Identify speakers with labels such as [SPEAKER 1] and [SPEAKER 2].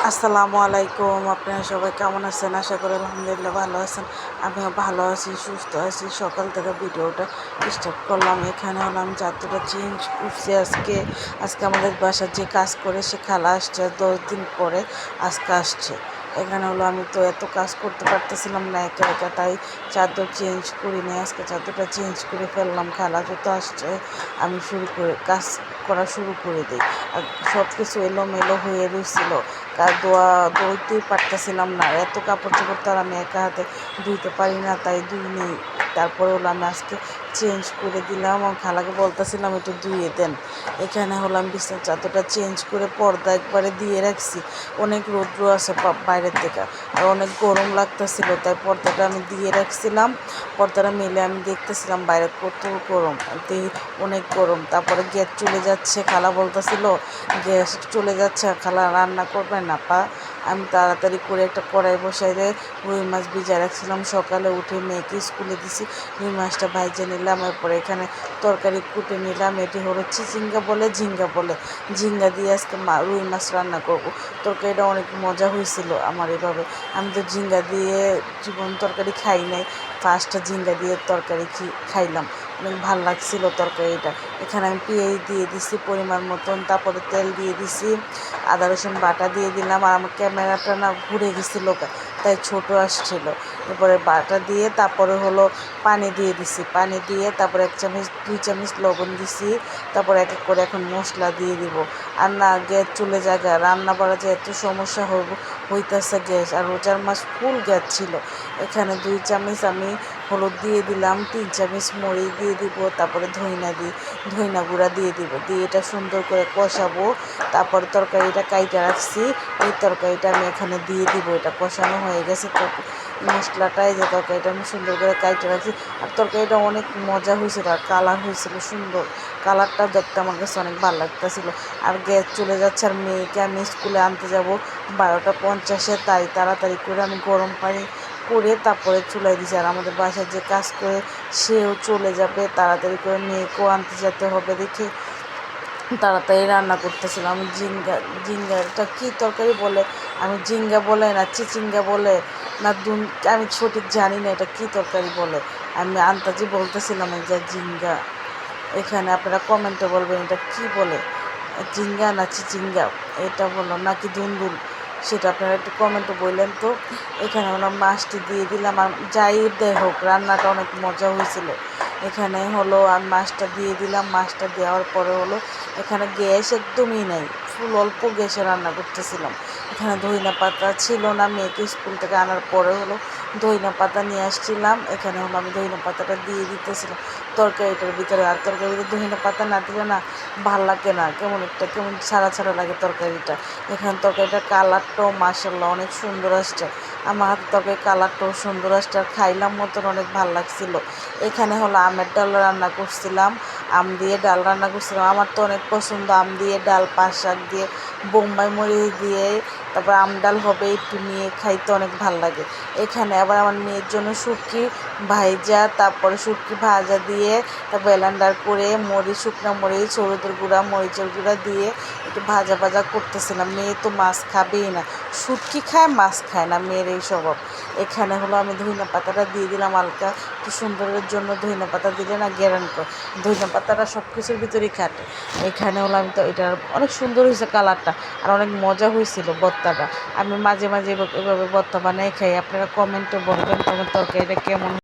[SPEAKER 1] আসসালামু আলাইকুম। আপনারা সবাই কেমন আছেন? আশা করি আলহামদুলিল্লাহ ভালো আছেন। আমিও ভালো আছি, সুস্থ আছি। সকাল থেকে ভিডিওটা স্টার্ট করলাম। এখানে হলাম চাদরটা চেঞ্জ করছি আজকে আমাদের বাসার যে কাজ করে সে খালা আসছে 10 দিন পরে আজকে আসছে। এখানে হলো আমি তো এত কাজ করতে পারতেছিলাম না একা একা, তাই চাদর চেঞ্জ করি নাই। আজকে চাদরটা চেঞ্জ করে ফেললাম। খালা যত আসছে আমি কাজ করা শুরু করে দিই। আর সব কিছু এলোমেলো হয়ে রয়েছিল, ধুইতেই পারতেছিলাম না। এত কাপড় চোপড় তো আর আমি একা হাতে ধুইতে পারি না, তাই ধুই নেই। তারপরে হলো আমি আজকে চেঞ্জ করে দিলাম। আমার খালাকে বলতেছিলাম একটু ধুয়ে দেন। এখানে হলো আমি বিছানার চাদরটা চেঞ্জ করে পর্দা একবারে দিয়ে রাখছি। অনেক রৌদ্র আছে বাইরের থেকে, আর অনেক গরম লাগতেছিল, তাই পর্দাটা আমি দিয়ে রাখছিলাম। পর্দাটা মেলে আমি দেখতেছিলাম বাইরে কত গরম, অনেক গরম। তারপরে গ্যাস চলে যাচ্ছে, খালা বলতেছিল গ্যাস চলে যাচ্ছে, খালা রান্না করবে না পা। আমি তাড়াতাড়ি করে একটা কড়াই বসাই দিয়ে রুই মাছ ভিজা রাখছিলাম। সকালে উঠে মেয়েকে স্কুলে দিছি, রুই মাছটা ভাইজে নিলাম। এরপরে এখানে তরকারি কুটে নিলাম। এটি হলো ঝিঙ্গা বলে ঝিঙ্গা দিয়ে আজকে রুই মাছ রান্না করব। তরকারিটা অনেক মজা হয়েছিল আমার এভাবে। আমি তো ঝিঙ্গা দিয়ে জীবন তরকারি খাই নাই, ফার্স্টটা ঝিঙ্গা দিয়ে তরকারি খাইলাম, অনেক ভালো লাগছিল তরকারিটা। এখানে আমি পেঁয়াজ দিয়ে দিছি পরিমাণ মতন, তারপরে তেল দিয়ে দিছি, আদা রসুন বাটা দিয়ে দিলাম। আর আমার ক্যামেরাটা না ঘুরে গেছিল, তাই ছোট আসছিল। এরপরে বাটা দিয়ে তারপরে হলো পানি দিয়ে দিছি, পানি দিয়ে তারপরে 1-2 চামচ লবণ দিছি। তারপরে এক এক করে এখন মশলা দিয়ে দিব। আর না গ্যাস চলে জায়গা রান্না করা যে এত সমস্যা হইতেছে গ্যাস, আর রোজার মাস ফুল গ্যাস ছিল। এখানে 2 চামচ আমি হলুদ দিয়ে দিলাম, 3 চামচ মরিচ দিয়ে দিব, তারপরে ধইনা গুঁড়া দিয়ে দিব, দিয়ে এটা সুন্দর করে কষাবো। তারপর তরকারিটা কাইটা রাখছি, এই তরকারিটা আমি এখানে দিয়ে দিব। এটা কষানো হয়ে গেছে মশলাটাই, যে তরকারিটা আমি সুন্দর করে কাইটা রাখছি। আর তরকারিটা অনেক মজা হয়েছিল, আর কালার হয়েছিল সুন্দর। কালারটাও দেখতে আমার কাছে অনেক ভালো লাগতেছিল। আর গ্যাস চলে যাচ্ছে, আর মেয়েকে আমি স্কুলে আনতে যাব 12টা 50-এ, তাই তাড়াতাড়ি করে আমি গরম পানি করে তারপরে চুলাই দিছি। আর আমাদের বাসায় যে কাজ করে সেও চলে যাবে, তাড়াতাড়ি করে মেয়েকেও আনতে যেতে হবে দেখে তাড়াতাড়ি রান্না করতেছিলাম। আমি ঝিঙ্গাটা কী তরকারি বলে, আমি ঝিঙ্গা বলে না চিচিঙ্গা বলে না আমি সঠিক জানি না এটা কী তরকারি বলে। আমি আন্দাজি বলতেছিলাম যে ঝিঙ্গা। এখানে আপনারা কমেন্টে বলবেন এটা কী বলে, ঝিঙ্গা না চিচিঙ্গা এটা বললো নাকি ধুন্দুল, সেটা আপনারা একটু কমেন্টে বললেন তো। এখানে হলো মাছটি দিয়ে দিলাম। আর যাই দেয় হোক রান্নাটা অনেক মজা হয়েছিল। এখানে হলো আমি মাছটা দিয়ে দিলাম। মাছটা দেওয়ার পরে হলো এখানে গ্যাস একদমই নেই, ফুল অল্প গ্যাসে রান্না করতেছিলাম। এখানে ধইনা পাতা ছিল না, মেয়েকে স্কুল থেকে আনার পরে হলো ধইনা পাতা নিয়ে আসছিলাম। এখানে হলো আমি ধইনা পাতাটা দিয়ে দিতেছিলাম তরকারিটার ভিতরে। আর তরকারির ভিতরে ধইনা পাতা না দিলে না ভাল লাগে না, কেমন ছাড়া ছাড়া লাগে তরকারিটা। এখানে তরকারিটার কালারটাও মাশাআল্লাহ অনেক সুন্দর আসছে। আমার হাতে তরকারি কালারটাও সুন্দর আসছে, আর খাইলাম মতন অনেক ভালো লাগছিল। এখানে হলো আমের ডাল রান্না করছিলাম, আম দিয়ে ডাল রান্না করছিলাম। আমার তো অনেক পছন্দ আম দিয়ে ডাল, পাট শাক দিয়ে, বোম্বাই মরিচ দিয়ে, তারপর আম ডাল হবে একটু নিয়ে খাইতে অনেক ভাল লাগে। এখানে আবার আমার মেয়ের জন্য শুটকি ভাজা দিয়ে তারপর ব্লেন্ডার করে শুকনো মরিচ, হলুদের গুঁড়া, মরিচের গুঁড়া দিয়ে একটু ভাজা ভাজা করতেছিলাম। মেয়ে তো মাছ খাবেই না, শুটকি খায় মাছ খায় না, মেয়ের এই স্বভাব। এখানে হলো আমি ধইনা পাতাটা দিয়ে দিলাম হালকা একটু সুন্দরের জন্য। ধইনা পাতা দিলে না গ্যারান্টি করে, ধইনা পাতাটা সব কিছুর ভিতরেই খাটে। এখানে হলো আমি তো এটা অনেক সুন্দর হয়েছে কালারটা, আর অনেক মজা হয়েছিল ভর্তাটা। আমি মাঝে মাঝে এভাবে ভর্তা বানাই খাই। আপনারা কমেন্টে বলবেন তোমার তরকারিটা কেমন।